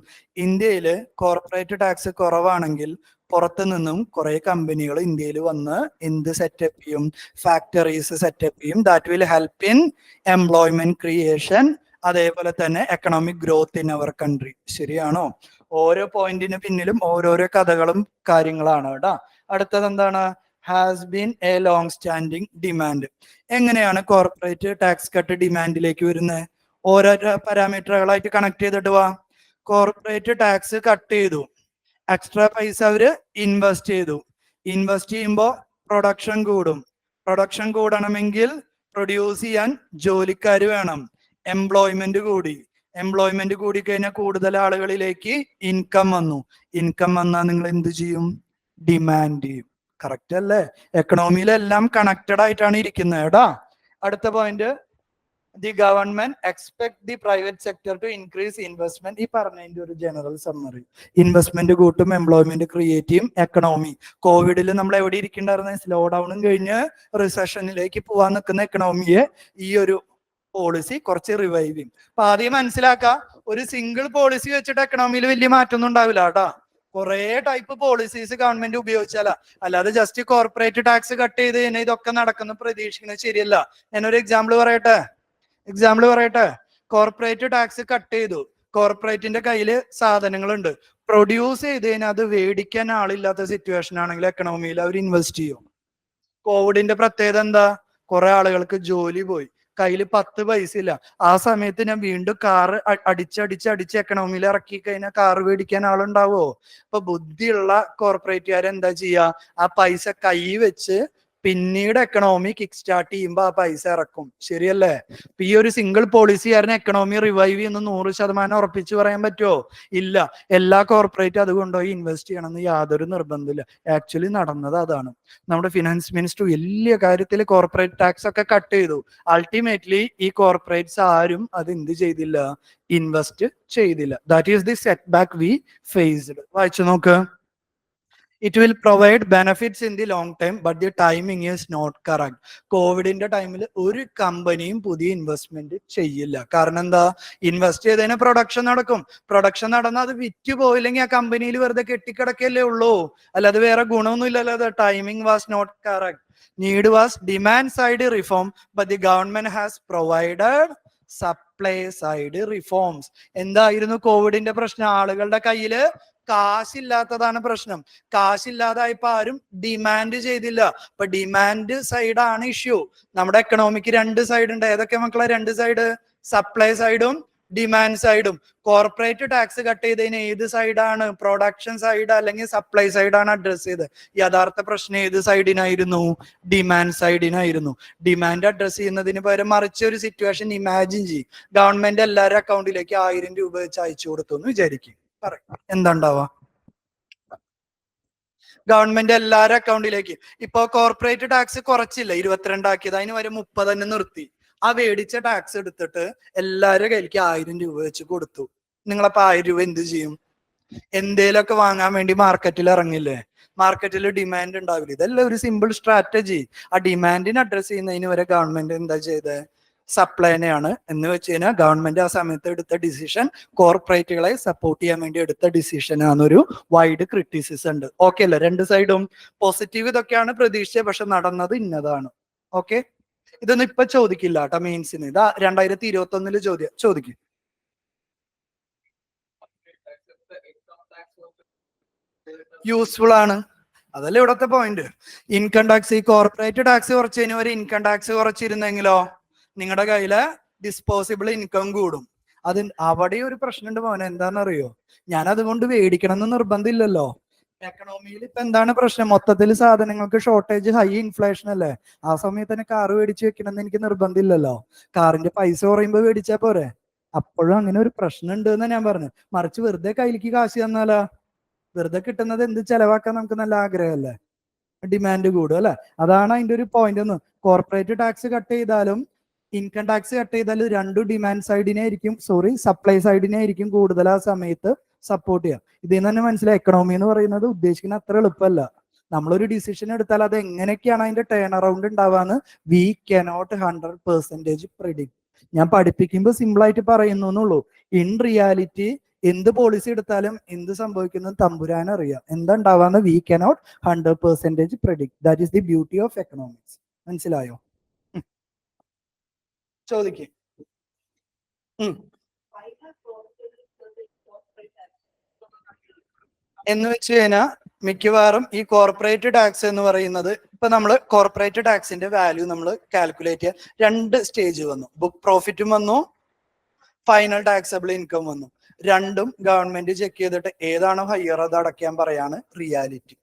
S1: ഇന്ത്യയില് കോർപ്പറേറ്റ് ടാക്സ് കുറവാണെങ്കിൽ പുറത്തു നിന്നും കുറെ കമ്പനികൾ ഇന്ത്യയിൽ വന്ന് എന്ത് സെറ്റപ്പ് ചെയ്യും? ഫാക്ടറീസ് സെറ്റപ്പ് ചെയ്യും. That will help in employment creation, അതേപോലെ തന്നെ economic growth in our country. ശരിയാണോ? ഓരോ പോയിന്റിന് പിന്നിലും ഓരോരോ കഥകളും കാര്യങ്ങളാണ് കേട്ടോ. അടുത്തത് എന്താണ്? Has been A long standing demand. എങ്ങനെയാണ് കോർപ്പറേറ്റ് ടാക്സ് കട്ട് ഡിമാൻഡിലേക്ക് വരുന്നത്? ഓരോരോ പാരാമീറ്ററുകളായിട്ട് കണക്ട് ചെയ്തിട്ട് വാ. കോർപ്പറേറ്റ് ടാക്സ് കട്ട് ചെയ്തു, എക്സ്ട്രാ പൈസ അവര് ഇൻവെസ്റ്റ് ചെയ്തു. ഇൻവെസ്റ്റ് ചെയ്യുമ്പോൾ പ്രൊഡക്ഷൻ കൂടും. പ്രൊഡക്ഷൻ കൂടണമെങ്കിൽ പ്രൊഡ്യൂസ് ചെയ്യാൻ ജോലിക്കാർ വേണം. എംപ്ലോയ്മെന്റ് കൂടി. എംപ്ലോയ്മെന്റ് കൂടി കഴിഞ്ഞാൽ കൂടുതൽ ആളുകളിലേക്ക് ഇൻകം വന്നു. ഇൻകം വന്നാൽ നിങ്ങൾ എന്ത് ചെയ്യും? ഡിമാൻഡ് ചെയ്യും. കറക്റ്റ് അല്ലേ? എക്കണോമിയിലെല്ലാം കണക്റ്റഡ് ആയിട്ടാണ് ഇരിക്കുന്നത് കേട്ടാ. അടുത്ത point, the government expect the private sector to increase investment. ഈ പറഞ്ഞതിന്റെ ഒരു ജനറൽ സമ്മറി. ഇൻവെസ്റ്റ്മെന്റ് കൂട്ടും, എംപ്ലോയ്മെന്റ് ക്രിയേറ്റ് ചെയ്യും, എക്കണോമി. കോവിഡിൽ നമ്മൾ എവിടെ ഇരിക്കണ്ടായിരുന്ന? സ്ലോ ഡൗണും കഴിഞ്ഞ് റിസഷനിലേക്ക് പോവാൻ നിൽക്കുന്ന എക്കണോമിയെ ഈ ഒരു പോളിസി കുറച്ച് റിവൈവ് ചെയ്യും. അപ്പൊ ആദ്യം മനസ്സിലാക്കുക, ഒരു സിംഗിൾ പോളിസി വെച്ചിട്ട് എക്കണോമിയിൽ വലിയ മാറ്റമൊന്നും ഉണ്ടാവില്ല കേട്ടാ. കുറെ ടൈപ്പ് പോളിസീസ് ഗവൺമെന്റ് ഉപയോഗിച്ചാലാ. അല്ലാതെ ജസ്റ്റ് കോർപ്പറേറ്റ് ടാക്സ് കട്ട് ചെയ്ത് കഴിഞ്ഞാൽ ഇതൊക്കെ നടക്കുന്ന പ്രതീക്ഷിക്കുന്നത് ശരിയല്ല. ഞാനൊരു എക്സാമ്പിൾ പറയട്ടെ. കോർപ്പറേറ്റ് ടാക്സ് കട്ട് ചെയ്തു. കോർപ്പറേറ്റിന്റെ കയ്യിൽ സാധനങ്ങളുണ്ട്. പ്രൊഡ്യൂസ് ചെയ്ത് കഴിഞ്ഞാൽ അത് മേടിക്കാൻ ആളില്ലാത്ത സിറ്റുവേഷൻ ആണെങ്കിൽ എക്കണോമിയിൽ അവർ ഇൻവെസ്റ്റ് ചെയ്യും. കോവിഡിന്റെ പ്രത്യേകത എന്താ? കുറെ ആളുകൾക്ക് ജോലി പോയി, കയ്യിൽ 10 പൈസ ഇല്ല. ആ സമയത്ത് ഞാൻ വീണ്ടും കാറ് അടിച്ചടിച്ച് എക്കണോമിയിൽ ഇറക്കി കഴിഞ്ഞാൽ കാറ് മേടിക്കാൻ ആളുണ്ടാവോ? ഇപ്പൊ ബുദ്ധിയുള്ള കോർപ്പറേറ്റുകാർ എന്താ ചെയ്യാ? ആ പൈസ കൈ വെച്ച് പിന്നീട് എക്കണോമി കിക്ക് സ്റ്റാർട്ട് ചെയ്യുമ്പോൾ ആ പൈസ ഇറക്കും. ശരിയല്ലേ? ഇപ്പൊ ഈ ഒരു സിംഗിൾ പോളിസിക്കാരന് എക്കണോമി റിവൈവ് ചെയ്യുന്ന 100% ഉറപ്പിച്ച് പറയാൻ പറ്റുമോ? ഇല്ല. എല്ലാ കോർപ്പറേറ്റ് അത് കൊണ്ടുപോയി ഇൻവെസ്റ്റ് ചെയ്യണമെന്ന് യാതൊരു നിർബന്ധമില്ല. ആക്ച്വലി നടന്നത് അതാണ്. നമ്മുടെ ഫിനാൻസ് മിനിസ്റ്റർ വലിയ കാര്യത്തിൽ കോർപ്പറേറ്റ് ടാക്സ് ഒക്കെ കട്ട് ചെയ്തു. അൾട്ടിമേറ്റ്ലി ഈ കോർപ്പറേറ്റ്സ് ആരും അത് എന്ത് ചെയ്തില്ല? ഇൻവെസ്റ്റ് ചെയ്തില്ല. That is the setback we faced. വായിച്ചു നോക്ക്. It will provide benefits in the long time but the timing is not correct. കോവിഡിന്റെ ടൈമിൽ ഒരു കമ്പനിയും പുതിയ ഇൻവെസ്റ്റ്മെന്റ് ചെയ്യില്ല. കാരണം എന്താ? ഇൻവെസ്റ്റ് ചെയ്തതിന് പ്രൊഡക്ഷൻ നടക്കും. പ്രൊഡക്ഷൻ നടന്നാൽ അത് വിറ്റ് പോയില്ലെങ്കിൽ ആ കമ്പനിയിൽ വെറുതെ കെട്ടിക്കിടക്കല്ലേ ഉള്ളൂ. അല്ലാതെ വേറെ ഗുണമൊന്നും ഇല്ലല്ലോ. Timing was not correct. Need was demand side reform but the government has provided supply side reforms. എന്തായിരുന്നു കോവിഡിന്റെ പ്രശ്നം? ആളുകളുടെ കയ്യില് കാശില്ലാത്തതാണ് പ്രശ്നം. കാശില്ലാതായപ്പോ ആരും ഡിമാൻഡ് ചെയ്തില്ല. അപ്പൊ ഡിമാൻഡ് സൈഡാണ് ഇഷ്യൂ. നമ്മുടെ എക്കണോമിക്ക് 2 സൈഡ് ഉണ്ട്. ഏതൊക്കെ മക്കളെ 2 സൈഡ്? സപ്ലൈ സൈഡും ഡിമാൻഡ് സൈഡും. കോർപ്പറേറ്റ് ടാക്സ് കട്ട് ചെയ്തതിന് ഏത് സൈഡാണ്? പ്രൊഡക്ഷൻ സൈഡ് അല്ലെങ്കിൽ സപ്ലൈ സൈഡാണ് അഡ്രസ് ചെയ്ത്. യഥാർത്ഥ പ്രശ്നം ഏത് സൈഡിനായിരുന്നു? ഡിമാൻഡ് സൈഡിനായിരുന്നു. ഡിമാൻഡ് അഡ്രസ് ചെയ്യുന്നതിന് പകരം മറിച്ച് ഒരു സിറ്റുവേഷൻ ഇമാജിൻ ചെയ്യും. ഗവൺമെന്റ് എല്ലാവരുടെ അക്കൗണ്ടിലേക്ക് 1000 രൂപ വെച്ച് അയച്ചു കൊടുത്തു എന്ന് വിചാരിക്കും. എന്താ ഉണ്ടാവുക? ഗവൺമെന്റ് എല്ലാവരുടെ അക്കൗണ്ടിലേക്ക്. ഇപ്പൊ കോർപ്പറേറ്റ് ടാക്സ് കുറച്ചില്ല, 22 ആക്കിയത്. അതിന് വരെ 30 തന്നെ നിർത്തി. ആ മേടിച്ച ടാക്സ് എടുത്തിട്ട് എല്ലാവരുടെ കയ്യിലേക്ക് 1000 രൂപ വെച്ച് കൊടുത്തു. നിങ്ങളപ്പോ 1000 രൂപ എന്ത് ചെയ്യും? എന്തേലൊക്കെ വാങ്ങാൻ വേണ്ടി മാർക്കറ്റിൽ ഇറങ്ങില്ലേ? മാർക്കറ്റിൽ ഡിമാൻഡ് ഉണ്ടാവില്ല. ഇതല്ല ഒരു സിമ്പിൾ സ്ട്രാറ്റജി. ആ ഡിമാൻഡിനെ അഡ്രസ് ചെയ്യുന്നതിന് വരെ ഗവൺമെന്റ് എന്താ ചെയ്തത്? സപ്ലൈനെയാണ്. എന്ന് വെച്ച് കഴിഞ്ഞാൽ ഗവൺമെന്റ് ആ സമയത്ത് എടുത്ത ഡിസിഷൻ കോർപ്പറേറ്റുകളെ സപ്പോർട്ട് ചെയ്യാൻ വേണ്ടി എടുത്ത ഡിസിഷൻ ആണെന്നൊരു വൈഡ് ക്രിറ്റിസിസം ഉണ്ട്. ഓക്കെ അല്ലേ? 2 സൈഡും പോസിറ്റീവ് ഇതൊക്കെയാണ് പ്രതീക്ഷിച്ചത്, പക്ഷെ നടന്നത് ഇന്നതാണ്. ഓക്കെ, ഇതൊന്നും ഇപ്പൊ ചോദിക്കില്ല കേട്ടോ മെയിൻസിന്. ഇതാ 2021 ചോദിക്കും. യൂസ്ഫുൾ ആണ്. അതല്ലേ ഇവിടത്തെ പോയിന്റ്. ഇൻകം ടാക്സ്, ഈ കോർപ്പറേറ്റ് ടാക്സ് കുറച്ചതിന് ഒരു ഇൻകം ടാക്സ് കുറച്ചിരുന്നെങ്കിലോ നിങ്ങളുടെ കയ്യിലെ ഡിസ്പോസിബിൾ ഇൻകം കൂടും. അവിടെ ഒരു പ്രശ്നമുണ്ട് മോനെ, എന്താണെന്നറിയോ? ഞാൻ അതുകൊണ്ട് മേടിക്കണം എന്ന് നിർബന്ധമില്ലല്ലോ. എക്കണോമിയിൽ ഇപ്പൊ എന്താണ് പ്രശ്നം? മൊത്തത്തിൽ സാധനങ്ങൾക്ക് ഷോർട്ടേജ്, ഹൈ ഇൻഫ്ലേഷൻ അല്ലേ? ആ സമയത്ത് തന്നെ കാറ് മേടിച്ച് വെക്കണം എന്ന് എനിക്ക് നിർബന്ധമില്ലല്ലോ. കാറിന്റെ പൈസ കുറയുമ്പോ മേടിച്ചാ പോരെ. അപ്പോഴും അങ്ങനെ ഒരു പ്രശ്നം ഉണ്ട് എന്ന് ഞാൻ പറഞ്ഞു. മറിച്ച് വെറുതെ കയ്യിലേക്ക് കാശ് തന്നാലാ, വെറുതെ കിട്ടുന്നത് എന്ത് ചെലവാക്കാൻ നമുക്ക് നല്ല ആഗ്രഹമല്ലേ? ഡിമാൻഡ് കൂടും അല്ലെ? അതാണ് അതിന്റെ ഒരു പോയിന്റ്. ഒന്ന് കോർപ്പറേറ്റ് ടാക്സ് കട്ട് ചെയ്താലും ഇൻകം ടാക്സ് കട്ട് ചെയ്താലും രണ്ടും ഡിമാൻഡ് സൈഡിനെ ആയിരിക്കും, സപ്ലൈ സൈഡിനെ ആയിരിക്കും കൂടുതൽ ആ സമയത്ത് സപ്പോർട്ട് ചെയ്യാം. ഇതിൽ നിന്ന് തന്നെ മനസ്സിലായി എക്കണോമി എന്ന് പറയുന്നത് ഉദ്ദേശിക്കുന്ന അത്ര എളുപ്പമല്ല. നമ്മളൊരു ഡിസിഷൻ എടുത്താൽ അത് എങ്ങനെയൊക്കെയാണ് അതിന്റെ ടേൺ അറൗണ്ട് ഉണ്ടാവാന്ന് വി കനോട്ട് 100% പ്രിഡിക്ട്. ഞാൻ പഠിപ്പിക്കുമ്പോൾ സിമ്പിൾ ആയിട്ട് പറയുന്നു എന്നുള്ളൂ. ഇൻ റിയാലിറ്റി എന്ത് പോളിസി എടുത്താലും എന്ത് സംഭവിക്കുന്നത് തമ്പുരാൻ അറിയാം. എന്താ ഉണ്ടാവാന്ന് we cannot 100% predict. That is the beauty of economics. മനസ്സിലായോ? ചോദിക്കും. എന്ന് വെച്ച് കഴിഞ്ഞാൽ മിക്കവാറും ഈ കോർപ്പറേറ്റ് ടാക്സ് എന്ന് പറയുന്നത്, ഇപ്പൊ നമ്മൾ കോർപ്പറേറ്റ് ടാക്സിന്റെ വാല്യൂ നമ്മൾ കാൽക്കുലേറ്റ് ചെയ്യാൻ 2 സ്റ്റേജ് വന്നു. ബുക്ക് പ്രോഫിറ്റും വന്നു, ഫൈനൽ ടാക്സബിൾ ഇൻകം വന്നു. രണ്ടും ഗവൺമെന്റ് ചെക്ക് ചെയ്തിട്ട് ഏതാണോ ഹയർ അത് അടയ്ക്കാൻ പറയാണ് റിയാലിറ്റി.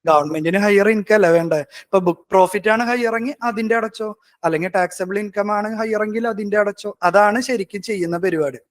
S1: ഗവൺമെന്റിന് ഹയർ ഇൻകം അല്ല വേണ്ടേ? ഇപ്പൊ ബുക്ക് പ്രോഫിറ്റ് ആണ് ഹയർ എങ്കിൽ അതിന്റെ അടച്ചോ, അല്ലെങ്കിൽ ടാക്സബിൾ ഇൻകം ആണ് ഹയർ എങ്കിൽ അതിന്റെ അടച്ചോ. അതാണ് ശരിക്കും ചെയ്യുന്ന പരിപാടി.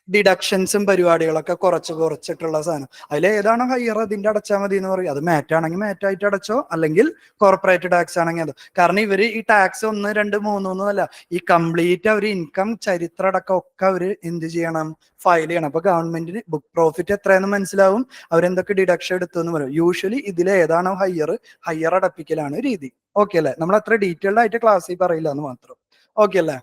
S1: ഡിഡക്ഷൻസും പരിപാടികളൊക്കെ കുറച്ചിട്ടുള്ള സാധനം. അതിൽ ഏതാണോ ഹയർ അതിന്റെ അടച്ചാൽ മതി എന്ന് പറയും. അത് മാറ്റ് ആണെങ്കിൽ മാറ്റ് ആയിട്ട് അടച്ചോ, അല്ലെങ്കിൽ കോർപ്പറേറ്റ് ടാക്സ് ആണെങ്കിൽ അത്. കാരണം ഇവര് ഈ ടാക്സ് 1, 2, 3 അല്ല, ഈ കംപ്ലീറ്റ് അവർ ഇൻകം ചരിത്രം അടക്കം ഒക്കെ അവര് എന്ത് ചെയ്യണം? ഫയൽ ചെയ്യണം. അപ്പൊ ഗവൺമെന്റിന് ബുക്ക് പ്രോഫിറ്റ് എത്രയെന്ന് മനസ്സിലാവും, അവരെന്തൊക്കെ ഡിഡക്ഷൻ എടുത്തു എന്ന് പറയും. യൂഷ്വലി ഇതിൽ ഏതാണോ ഹയർ അടപ്പിക്കലാണ് രീതി. ഓക്കെ അല്ലേ? നമ്മൾ അത്ര ഡീറ്റെയിൽഡ് ആയിട്ട് ക്ലാസ്സിൽ പറയില്ല എന്ന് മാത്രം. ഓക്കെ അല്ലേ?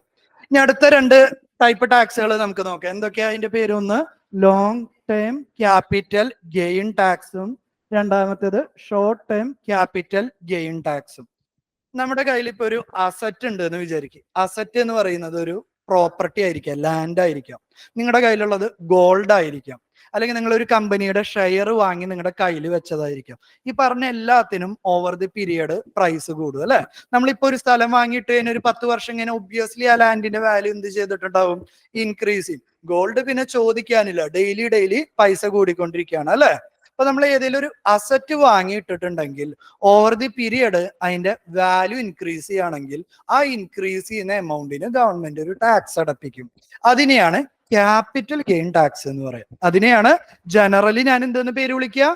S1: ഇനി അടുത്ത 2 ടൈപ്പ് ടാക്സുകൾ നമുക്ക് നോക്കാം. എന്തൊക്കെയാ അതിന്റെ പേര്? ഒന്ന് ലോങ് ടേം ക്യാപിറ്റൽ ഗെയിൻ ടാക്സും, രണ്ടാമത്തേത് ഷോർട്ട് ടേം ക്യാപിറ്റൽ ഗെയിൻ ടാക്സും. നമ്മുടെ കയ്യിൽ ഇപ്പൊ ഒരു അസറ്റ് ഉണ്ട് എന്ന് വിചാരിക്കും. അസറ്റ് എന്ന് പറയുന്നത് ഒരു പ്രോപ്പർട്ടി ആയിരിക്കാം, ലാൻഡ് ആയിരിക്കാം, നിങ്ങളുടെ കയ്യിലുള്ളത് ഗോൾഡ് ആയിരിക്കാം, അല്ലെങ്കിൽ നിങ്ങൾ ഒരു കമ്പനിയുടെ ഷെയർ വാങ്ങി നിങ്ങളുടെ കയ്യിൽ വെച്ചതായിരിക്കാം. ഈ പറഞ്ഞ എല്ലാത്തിനും ഓവർ ദി പീരിയഡ് പ്രൈസ് കൂടും അല്ലെ? നമ്മളിപ്പോ ഒരു സ്ഥലം വാങ്ങിയിട്ട് കഴിഞ്ഞ ഒരു 10 വർഷം ഇങ്ങനെ ഒബ്വിയസ്ലി ആ ലാൻഡിന്റെ വാല്യൂ എന്ത് ചെയ്തിട്ടുണ്ടാവും? ഇൻക്രീസ് ചെയ്യും. ഗോൾഡ് പിന്നെ ചോദിക്കാനില്ല, ഡെയിലി പൈസ കൂടിക്കൊണ്ടിരിക്കുകയാണ് അല്ലെ? അപ്പൊ നമ്മൾ ഏതെങ്കിലും ഒരു അസറ്റ് വാങ്ങിയിട്ടിട്ടുണ്ടെങ്കിൽ ഓവർ ദി പീരിയഡ് അതിന്റെ വാല്യൂ ഇൻക്രീസ് ചെയ്യുകയാണെങ്കിൽ ആ ഇൻക്രീസ് ചെയ്യുന്ന എമൗണ്ടിന് ഗവൺമെന്റ് ഒരു ടാക്സ് അടപ്പിക്കും. അതിനെയാണ് ക്യാപിറ്റൽ ഗെയിൻ ടാക്സ് എന്ന് പറയാം. അതിനെയാണ് ജനറലി ഞാൻ എന്തെന്ന് പേര് വിളിക്കുക?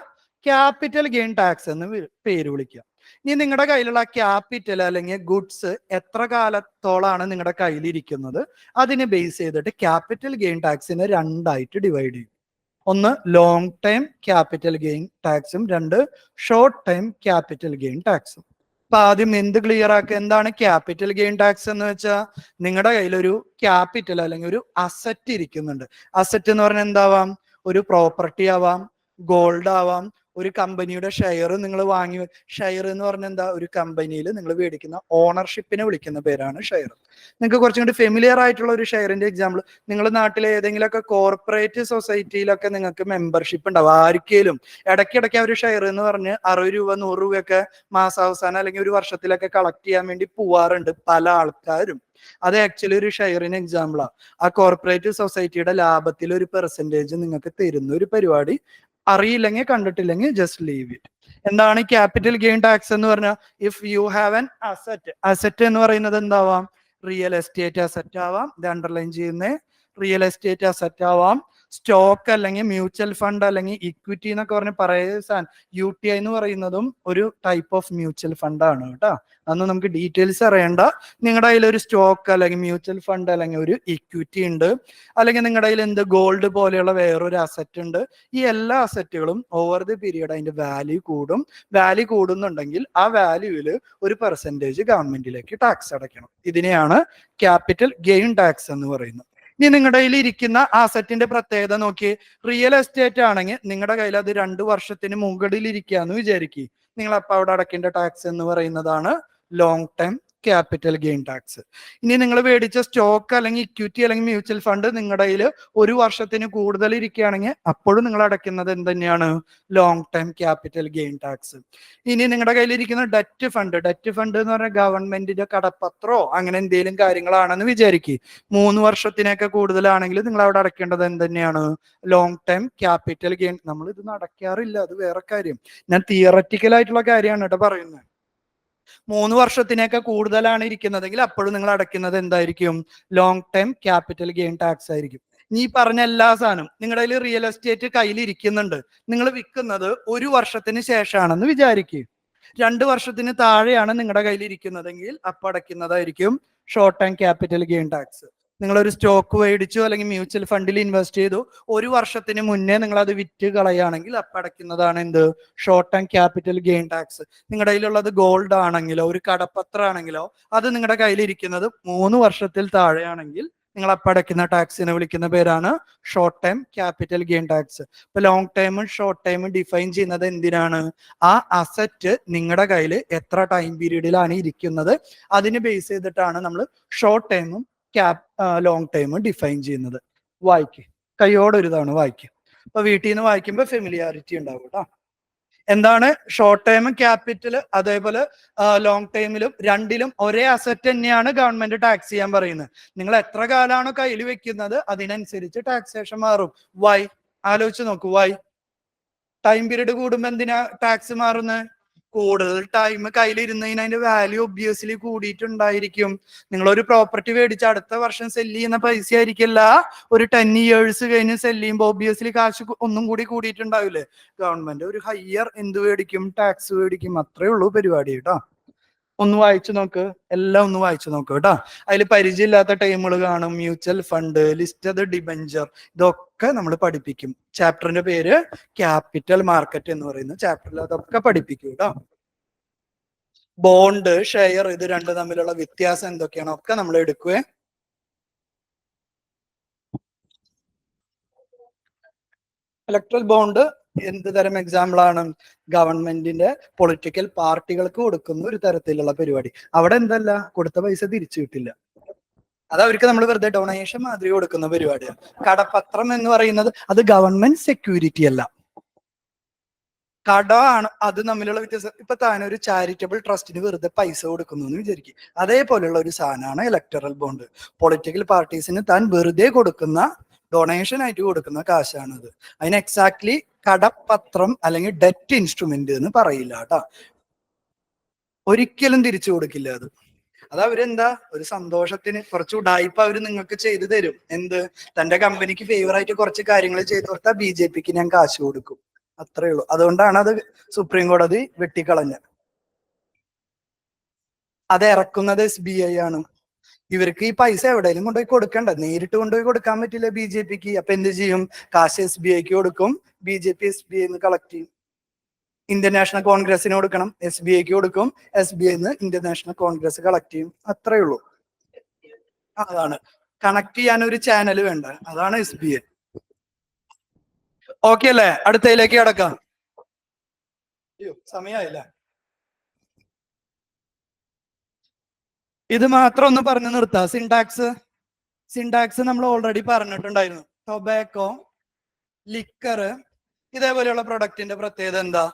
S1: ക്യാപിറ്റൽ ഗെയിൻ ടാക്സ് എന്ന് പേര് വിളിക്കുക. ഇനി നിങ്ങളുടെ കയ്യിലുള്ള ക്യാപിറ്റൽ അല്ലെങ്കിൽ ഗുഡ്സ് എത്ര കാലത്തോളാണ് നിങ്ങളുടെ കയ്യിലിരിക്കുന്നത് അതിനെ ബേസ് ചെയ്തിട്ട് ക്യാപിറ്റൽ ഗെയിൻ ടാക്സിനെ 2 ആയിട്ട് ഡിവൈഡ് ചെയ്യും. ഒന്ന് ലോങ് ടൈം ക്യാപിറ്റൽ ഗെയിൻ ടാക്സും, 2 ഷോർട്ട് ടൈം ക്യാപിറ്റൽ ഗെയിൻ ടാക്സും. അപ്പൊ ആദ്യം എന്ത് ക്ലിയർ ആക്കുക? എന്താണ് ക്യാപിറ്റൽ ഗെയിൻ ടാക്സ് എന്ന് വെച്ചാൽ? നിങ്ങളുടെ കയ്യിൽ ഒരു ക്യാപിറ്റൽ അല്ലെങ്കിൽ ഒരു അസറ്റ് ഇരിക്കുന്നുണ്ട്. അസറ്റ് എന്ന് പറഞ്ഞാൽ എന്താവാം? ഒരു പ്രോപ്പർട്ടി ആവാം, ഗോൾഡ് ആവാം, ഒരു കമ്പനിയുടെ ഷെയർ നിങ്ങൾ വാങ്ങി. ഷെയർ എന്ന് പറഞ്ഞാൽ എന്താ? ഒരു കമ്പനിയിൽ നിങ്ങൾ മേടിക്കുന്ന ഓണർഷിപ്പിനെ വിളിക്കുന്ന പേരാണ് ഷെയർ. നിങ്ങൾക്ക് കുറച്ചും കൂടി ഫെമിലിയർ ആയിട്ടുള്ള ഒരു ഷെയറിന്റെ എക്സാമ്പിൾ, നിങ്ങളുടെ നാട്ടിലെ ഏതെങ്കിലുമൊക്കെ കോർപ്പറേറ്റ് സൊസൈറ്റിയിലൊക്കെ നിങ്ങൾക്ക് മെമ്പർഷിപ്പ് ഉണ്ടാവും. ആർക്കെങ്കിലും ഇടയ്ക്കിടയ്ക്ക് അവർ ഷെയർ എന്ന് പറഞ്ഞ് 60 രൂപ 100 രൂപയൊക്കെ മാസാവസാനം അല്ലെങ്കിൽ ഒരു വർഷത്തിലൊക്കെ കളക്ട് ചെയ്യാൻ വേണ്ടി പോവാറുണ്ട് പല ആൾക്കാരും. അത് ആക്ച്വലി ഒരു ഷെയറിന് എക്സാമ്പിളാ. ആ കോർപ്പറേറ്റ് സൊസൈറ്റിയുടെ ലാഭത്തിൽ ഒരു പെർസെന്റേജ് നിങ്ങൾക്ക് തരുന്ന ഒരു പരിപാടി. അറിയില്ലെങ്കിൽ കണ്ടിട്ടില്ലെങ്കിൽ ജസ്റ്റ് ലീവ് ഇറ്റ്. എന്താണ് ക്യാപിറ്റൽ ഗെയിൻ ടാക്സ് എന്ന് പറഞ്ഞാൽ? If you have an asset എന്ന് പറയുന്നത് എന്താവാം? റിയൽ എസ്റ്റേറ്റ് അസറ്റ് ആവാം, ഇത് അണ്ടർലൈൻ ചെയ്യുന്ന റിയൽ എസ്റ്റേറ്റ് അസറ്റ് ആവാം, സ്റ്റോക്ക് അല്ലെങ്കിൽ മ്യൂച്വൽ ഫണ്ട് അല്ലെങ്കിൽ ഇക്വിറ്റി എന്നൊക്കെ പറഞ്ഞ് പറയുന്ന UTI എന്ന് പറയുന്നതും ഒരു ടൈപ്പ് ഓഫ് മ്യൂച്വൽ ഫണ്ട് ആണ് കേട്ടോ. അന്ന് നമുക്ക് ഡീറ്റെയിൽസ് അറിയണ്ട. നിങ്ങളുടെ കയ്യിൽ ഒരു സ്റ്റോക്ക് അല്ലെങ്കിൽ മ്യൂച്വൽ ഫണ്ട് അല്ലെങ്കിൽ ഒരു ഇക്വിറ്റി ഉണ്ട്, അല്ലെങ്കിൽ നിങ്ങളുടെ കയ്യിൽ എന്ത് ഗോൾഡ് പോലെയുള്ള വേറൊരു അസറ്റ് ഉണ്ട്. ഈ എല്ലാ അസറ്റുകളും ഓവർ ദി പീരിയഡ് അതിന്റെ വാല്യൂ കൂടും. വാല്യൂ കൂടുന്നുണ്ടെങ്കിൽ ആ വാല്യൂവിൽ ഒരു പെർസെന്റേജ് ഗവൺമെന്റിലേക്ക് ടാക്സ് അടയ്ക്കണം. ഇതിനെയാണ് ക്യാപിറ്റൽ ഗെയിൻ ടാക്സ് എന്ന് പറയുന്നത്. ഇനി നിങ്ങളുടെ കയ്യിൽ ഇരിക്കുന്ന അസറ്റിന്റെ പ്രത്യേകത നോക്കി. റിയൽ എസ്റ്റേറ്റ് ആണെങ്കിൽ നിങ്ങളുടെ കയ്യിൽ അത് 2 വർഷത്തിന് മുകളിൽ ഇരിക്കുകയെന്ന് വിചാരിക്കുക. നിങ്ങൾ അപ്പൊ അവിടെ അടയ്ക്കേണ്ട ടാക്സ് എന്ന് പറയുന്നതാണ് long time capital gain tax. ഇനി നിങ്ങൾ മേടിച്ച സ്റ്റോക്ക് അല്ലെങ്കിൽ ഇക്വിറ്റി അല്ലെങ്കിൽ മ്യൂച്വൽ ഫണ്ട് നിങ്ങളുടെ കയ്യിൽ ഒരു വർഷത്തിന് കൂടുതൽ ഇരിക്കുകയാണെങ്കിൽ അപ്പോഴും നിങ്ങൾ അടയ്ക്കുന്നത് എന്ത് തന്നെയാണ്? Long time capital gain tax. ഇനി നിങ്ങളുടെ കയ്യിലിരിക്കുന്ന ഡെറ്റ് ഫണ്ട് എന്ന് പറഞ്ഞാൽ ഗവൺമെന്റിന്റെ കടപ്പത്രോ അങ്ങനെ എന്തെങ്കിലും കാര്യങ്ങളാണെന്ന് വിചാരിക്കുക. 3 വർഷത്തിനൊക്കെ കൂടുതലാണെങ്കിൽ നിങ്ങൾ അവിടെ അടയ്ക്കേണ്ടത് എന്ത് തന്നെയാണ്? Long time capital gain. നമ്മൾ ഇത് നടക്കാറില്ല, അത് വേറെ കാര്യം. ഞാൻ തിയററ്റിക്കൽ ആയിട്ടുള്ള കാര്യമാണ് കേട്ടോ പറയുന്നത്. 3 വർഷത്തിനൊക്കെ കൂടുതലാണ് ഇരിക്കുന്നതെങ്കിൽ അപ്പോഴും നിങ്ങൾ അടയ്ക്കുന്നത് എന്തായിരിക്കും? Long time capital gain tax ആയിരിക്കും. ഈ പറഞ്ഞ എല്ലാ സാധനം നിങ്ങളുടെ കയ്യിൽ റിയൽ എസ്റ്റേറ്റ് കയ്യിൽ ഇരിക്കുന്നുണ്ട്, നിങ്ങൾ വിൽക്കുന്നത് 1 വർഷത്തിന് ശേഷമാണെന്ന് വിചാരിക്കുക. 2 വർഷത്തിന് താഴെയാണ് നിങ്ങളുടെ കയ്യിൽ ഇരിക്കുന്നതെങ്കിൽ അപ്പൊ അടയ്ക്കുന്നതായിരിക്കും short time capital gain tax. നിങ്ങളൊരു സ്റ്റോക്ക് മേടിച്ചു അല്ലെങ്കിൽ മ്യൂച്വൽ ഫണ്ടിൽ ഇൻവെസ്റ്റ് ചെയ്തു, 1 വർഷത്തിന് മുന്നേ നിങ്ങൾ അത് വിറ്റ് കളയുകയാണെങ്കിൽ അപ്പൊ അടയ്ക്കുന്നതാണ് എന്ത്? Short time capital gain tax. നിങ്ങളുടെ കയ്യിലുള്ളത് ഗോൾഡ് ആണെങ്കിലോ ഒരു കടപ്പത്രം ആണെങ്കിലോ അത് നിങ്ങളുടെ കയ്യിലിരിക്കുന്നത് 3 വർഷത്തിൽ താഴെയാണെങ്കിൽ നിങ്ങൾ അപ്പൊ അടയ്ക്കുന്ന ടാക്സിനെ വിളിക്കുന്ന പേരാണ് short time capital gain tax. ഇപ്പൊ ലോങ് ടൈമും ഷോർട്ട് ടൈമും ഡിഫൈൻ ചെയ്യുന്നത് എന്തിനാണ്? ആ അസറ്റ് നിങ്ങളുടെ കയ്യിൽ എത്ര ടൈം പീരീഡിലാണ് ഇരിക്കുന്നത് അതിന് ബേസ് ചെയ്തിട്ടാണ് നമ്മൾ ഷോർട്ട് ടൈമും ലോങ് ടൈമും ഡിഫൈൻ ചെയ്യുന്നത്. വായിക്ക്, കൈയോടെ ഒരു തവണ വായിക്കും. അപ്പൊ വീട്ടിൽ നിന്ന് വായിക്കുമ്പോൾ ഫെമിലിയാരിറ്റി ഉണ്ടാവും കേട്ടോ. എന്താണ് ഷോർട്ട് ടൈം ക്യാപിറ്റൽ അതേപോലെ ലോങ് ടൈമിലും രണ്ടിലും ഒരേ അസറ്റ് തന്നെയാണ് ഗവൺമെന്റ് ടാക്സ് ചെയ്യാൻ പറയുന്നത്. നിങ്ങൾ എത്ര കാലമാണോ കയ്യിൽ വെക്കുന്നത് അതിനനുസരിച്ച് ടാക്സേഷൻ മാറും. വൈ? ആലോചിച്ച് നോക്കൂ. വൈ? ടൈം പീരീഡ് കൂടുമ്പോ എന്തിനാ ടാക്സ് മാറുന്നത്? കൂടുതൽ ടൈം കയ്യിലിരുന്നതിന് അതിന്റെ വാല്യൂ ഒബ്വിയസ്ലി കൂടിയിട്ടുണ്ടായിരിക്കും. നിങ്ങളൊരു പ്രോപ്പർട്ടി മേടിച്ച് അടുത്ത വർഷം സെല്ല് ചെയ്യുന്ന പൈസ ആയിരിക്കില്ല ഒരു 10 years കഴിഞ്ഞ് സെല്ല് ചെയ്യുമ്പോൾ ഒബ്വിയസ്ലി കാശ് ഒന്നും കൂടി കൂടിയിട്ടുണ്ടാവില്ലേ? ഗവൺമെന്റ് ഒരു ഹയർ എന്ത് മേടിക്കും? ടാക്സ് മേടിക്കും. അത്രേ ഉള്ളൂ പരിപാടി കേട്ടോ. ഒന്ന് വായിച്ചു നോക്ക്, എല്ലാം ഒന്ന് വായിച്ചു നോക്ക് കേട്ടോ. അതിൽ പരിചയമില്ലാത്ത ടൈമുകൾ കാണും. മ്യൂച്വൽ ഫണ്ട്, ലിസ്റ്റഡ് ഡിബഞ്ചർ, ഇതൊക്കെ നമ്മൾ പഠിപ്പിക്കും. ചാപ്റ്ററിന്റെ പേര് ക്യാപിറ്റൽ മാർക്കറ്റ് എന്ന് പറയുന്ന ചാപ്റ്ററിൽ അതൊക്കെ പഠിപ്പിക്കും കേട്ടോ. ബോണ്ട്, ഷെയർ, ഇത് രണ്ടും തമ്മിലുള്ള വ്യത്യാസം എന്തൊക്കെയാണ് ഒക്കെ നമ്മൾ എടുക്കുവേ. ഇലക്ട്രൽ ബോണ്ട് എന്ത് തരം എക്സാമ്പിൾ ആണ്? ഗവൺമെന്റിന്റെ പൊളിറ്റിക്കൽ പാർട്ടികൾക്ക് കൊടുക്കുന്ന ഒരു തരത്തിലുള്ള പരിപാടി. അവിടെ എന്തല്ല, കൊടുത്ത പൈസ തിരിച്ചു കിട്ടില്ല, അത് അവർക്ക് നമ്മൾ വെറുതെ ഡൊണേഷൻ മാതിരി കൊടുക്കുന്ന പരിപാടിയാണ്. കടപ്പത്രം എന്ന് പറയുന്നത് അത് ഗവൺമെന്റ് സെക്യൂരിറ്റി അല്ല, കടമാണ്. അത് തമ്മിലുള്ള വ്യത്യാസം. ഇപ്പൊ താൻ ഒരു ചാരിറ്റബിൾ ട്രസ്റ്റിന് വെറുതെ പൈസ കൊടുക്കുന്നു എന്ന് വിചാരിക്കും, അതേപോലെയുള്ള ഒരു സാധനമാണ് ഇലക്ടറൽ ബോണ്ട്. പൊളിറ്റിക്കൽ പാർട്ടീസിന് താൻ വെറുതെ കൊടുക്കുന്ന ഡൊണേഷൻ ആയിട്ട് കൊടുക്കുന്ന കാശാണത്. അതിന് എക്സാക്ട്ലി കടപ്പത്രം അല്ലെങ്കിൽ ഡെറ്റ് ഇൻസ്ട്രുമെന്റ് എന്ന് പറയില്ല കേട്ടോ. ഒരിക്കലും തിരിച്ചു കൊടുക്കില്ല അത്. അത് അവരെന്താ, ഒരു സന്തോഷത്തിന് കുറച്ച് ഉഡായിപ്പ് അവര് നിങ്ങൾക്ക് ചെയ്തു തരും. എന്ത്? തന്റെ കമ്പനിക്ക് ഫേവർ ആയിട്ട് കുറച്ച് കാര്യങ്ങൾ ചെയ്തു കൊടുത്താൽ BJPക്ക് ഞാൻ കാശ് കൊടുക്കും, അത്രേ ഉള്ളൂ. അതുകൊണ്ടാണ് അത് സുപ്രീം കോടതി വെട്ടിക്കളഞ്ഞത്. അത് ഇറക്കുന്നത് SBI ആണ്. ഇവർക്ക് ഈ പൈസ എവിടെയെങ്കിലും കൊണ്ടുപോയി കൊടുക്കണ്ട, നേരിട്ട് കൊണ്ടുപോയി കൊടുക്കാൻ പറ്റില്ല BJPക്ക്. അപ്പൊ എന്ത് ചെയ്യും? കാശ് SBIക്ക് കൊടുക്കും, BJP SBI കളക്ട് ചെയ്യും. ഇന്ത്യൻ നാഷണൽ കോൺഗ്രസിന് കൊടുക്കണം, SBIക്ക് കൊടുക്കും, SBI Indian national Congress collect ചെയ്യും. അത്രേ ഉള്ളൂ. അതാണ് കണക്ട് ചെയ്യാൻ ഒരു ചാനൽ വേണ്ട, അതാണ് SBI. ഓക്കെ അല്ലേ? അടുത്തയിലേക്ക് കിടക്കാം. സമയമായില്ല. ഇത് മാത്രം ഒന്ന് പറഞ്ഞു നിർത്താം. സിൻടാക്സ് നമ്മൾ ഓൾറെഡി പറഞ്ഞിട്ടുണ്ടായിരുന്നു. ടൊബാക്കോ, ലിക്കർ, ഇതേപോലെയുള്ള പ്രൊഡക്റ്റിന്റെ പ്രത്യേകത എന്താ?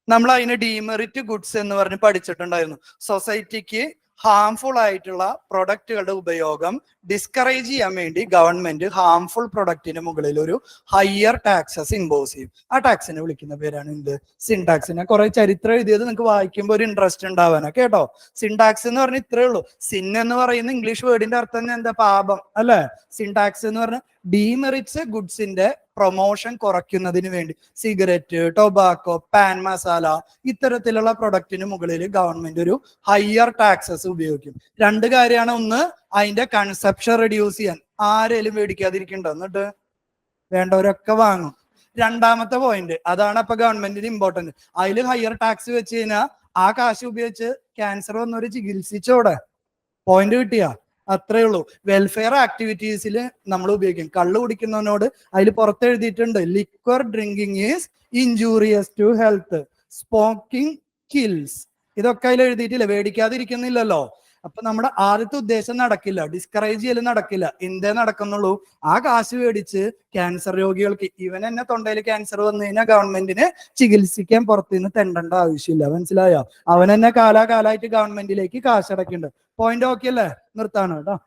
S1: നമ്മൾ അതിന് ഡീമെറിറ്റ് ഗുഡ്സ് എന്ന് പറഞ്ഞ് പഠിച്ചിട്ടുണ്ടായിരുന്നു. സൊസൈറ്റിക്ക് ഹാംഫുൾ ആയിട്ടുള്ള പ്രൊഡക്റ്റുകളുടെ ഉപയോഗം ഡിസ്കറേജ് ചെയ്യാൻ വേണ്ടി ഗവൺമെന്റ് ഹാംഫുൾ പ്രൊഡക്റ്റിന് മുകളിൽ ഒരു ഹയർ ടാക്സസ് ഇമ്പോസ് ചെയ്യും. ആ ടാക്സിനെ വിളിക്കുന്ന പേരാണ് എന്ത്? സിൻടാക്സിനെ. കുറെ ചരിത്രം എഴുതിയത് നിങ്ങൾക്ക് വായിക്കുമ്പോൾ ഒരു ഇൻട്രസ്റ്റ് ഉണ്ടാവാനാ കേട്ടോ. സിൻടാക്സ് എന്ന് പറഞ്ഞാൽ ഇത്രേ ഉള്ളൂ. സിൻ എന്ന് പറയുന്ന ഇംഗ്ലീഷ് വേർഡിന്റെ അർത്ഥം എന്താ? പാപം അല്ലെ? സിൻടാക്സ് എന്ന് പറഞ്ഞാൽ ഡീമെറിറ്റ്സ് ഗുഡ്സിന്റെ പ്രൊമോഷൻ കുറയ്ക്കുന്നതിന് വേണ്ടി സിഗരറ്റ്, ടൊബാക്കോ, പാൻ മസാല ഇത്തരത്തിലുള്ള പ്രൊഡക്റ്റിന് മുകളിൽ ഗവൺമെന്റ് ഒരു ഹയർ ടാക്സസ് ഉപയോഗിക്കും. രണ്ട് കാര്യമാണ്. ഒന്ന്, അതിന്റെ കൺസപ്ഷൻ റെഡ്യൂസ് ചെയ്യാൻ, ആരേലും മേടിക്കാതിരിക്കണ്ട, എന്നിട്ട് വേണ്ടവരൊക്കെ വാങ്ങും. രണ്ടാമത്തെ പോയിന്റ് അതാണ് അപ്പൊ ഗവൺമെന്റിന് ഇമ്പോർട്ടന്റ്. അതിൽ ഹയർ ടാക്സ് വെച്ച് കഴിഞ്ഞാൽ ആ കാശ് ഉപയോഗിച്ച് ക്യാൻസർ വന്നവര് ചികിത്സിച്ചോടെ. പോയിന്റ് കിട്ടിയാ? അത്രേ ഉള്ളൂ. വെൽഫെയർ ആക്ടിവിറ്റീസിൽ നമ്മൾ ഉപയോഗിക്കും. കള്ള് കുടിക്കുന്നവനോട് അതിൽ പുറത്തെഴുതിയിട്ടുണ്ട്, liquor drinking is injurious to health, smoking kills. ഇതൊക്കെ അതിൽ എഴുതിയിട്ടില്ല, മേടിക്കാതിരിക്കുന്നില്ലല്ലോ. അപ്പൊ നമ്മുടെ ആദ്യത്തെ ഉദ്ദേശം നടക്കില്ല, ഡിസ്കറേജ് ചെയ്യൽ നടക്കില്ല. എന്തേ നടക്കുന്നുള്ളൂ? ആ കാശ് മേടിച്ച് ക്യാൻസർ രോഗികൾക്ക്, ഇവൻ തന്നെ തൊണ്ടയിൽ ക്യാൻസർ വന്നു കഴിഞ്ഞാൽ ഗവൺമെന്റിന് ചികിത്സിക്കാൻ പുറത്തുനിന്ന് തെണ്ടേണ്ട ആവശ്യമില്ല. മനസ്സിലായോ? അവൻ തന്നെ കാലാകാലമായിട്ട് ഗവൺമെന്റിലേക്ക് കാശ് അടക്കുന്നുണ്ട്. പോയിന്റ് ഓക്കെ അല്ലേ? നിർത്താണ് കേട്ടോ.